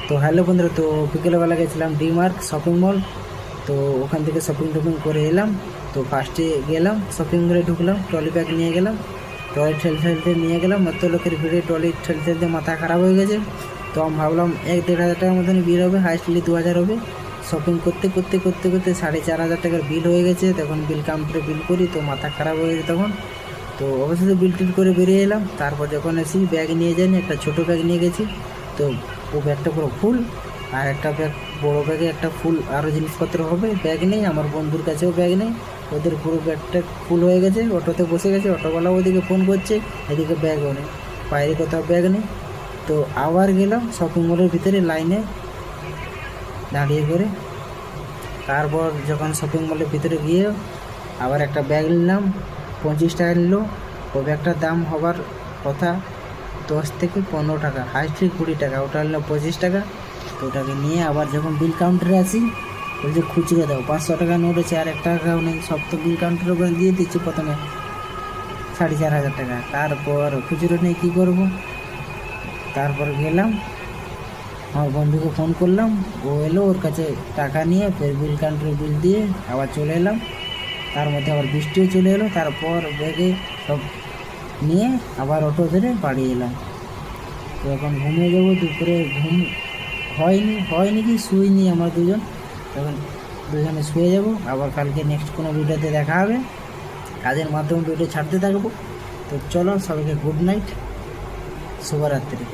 তো হ্যালো বন্ধুরা, তো বিকেলবেলা গেছিলাম ডিমার্ট শপিং মল। তো ওখান থেকে শপিং টপিং করে এলাম। তো ফার্স্টে গেলাম শপিং মলে, ঢুকলাম, ট্রলি ব্যাগ নিয়ে গেলাম, ট্রলি ঠেলতে ঠেলতে নিয়ে গেলাম। এত লোকের ভিড়ে ট্রলি ঠেলতে ঠেলতে মাথা খারাপ হয়ে গেছে। তো আমি ভাবলাম 1-1.5 হাজার টাকার মতন বিল হবে, হাইস্টলি 2,000 হবে। শপিং করতে করতে করতে করতে 4,500 টাকার বিল হয়ে গেছে। তখন বিল কাউন্টারে বিল করি, তো মাথা খারাপ হয়ে গেছে তখন। তো অবশেষে বিল টিল করে বেরিয়ে এলাম। তারপর যখন এসি ব্যাগ নিয়ে যাইনি, একটা ছোটো ব্যাগ নিয়ে গেছি। তো ও ব্যাগটা পুরো ফুল, আর একটা ব্যাগ বড়ো ব্যাগে একটা ফুল আরও জিনিসপত্র হবে, ব্যাগ নেই। আমার বন্ধুর কাছেও ব্যাগ নেই, ওদের পুরো ব্যাগটা ফুল হয়ে গেছে। অটোতে বসে গেছে, অটোওয়ালা ওদিকে ফোন করছে, এদিকে ব্যাগও নেই, বাইরে কোথাও ব্যাগ নেই। তো আবার গেলাম শপিং মলের ভিতরে লাইনে দাঁড়িয়ে করে। তারপর যখন শপিং মলের ভিতরে গিয়ে আবার একটা ব্যাগ নিলাম, 25 টাকা নিল। ওই ব্যাগটার দাম হবার কথা 10 থেকে 15 টাকা, হাইস্টলি 20 টাকা, ওটা নিল 25 টাকা। তো ওটাকে নিয়ে আবার যখন বিল কাউন্টারে আসি, বলছে খুচরো দাও, 500 টাকা নোট আছে, আর 1 টাকাও নেই। সব তো বিল কাউন্টারে ওখানে দিয়ে দিচ্ছি প্রথমে 4,500 টাকা। তারপর খুচরো নিয়ে কী করবো? তারপর গেলাম, আমার বন্ধুকে ফোন করলাম, ও এলো, ওর কাছে টাকা নিয়ে ফের বিল কাউন্টারে বিল দিয়ে আবার চলে এলাম। তার মধ্যে আবার বৃষ্টিও চলে এলো। তারপর ব্যাগে সব নিয়ে আবার অটো ধরে বাড়ি এলাম। তো এখন ঘুমিয়ে যাবো। দুপুরে ঘুম হয়নি কি শুইনি আমরা দুজন। তখন দুজনে শুয়ে যাব। আবার কালকে নেক্সট কোনো ভিডিওতে দেখা হবে, কাজের মাধ্যমে ভিডিও ছাড়তে থাকবো। তো চলো, সবাইকে গুড নাইট, শুভরাত্রি।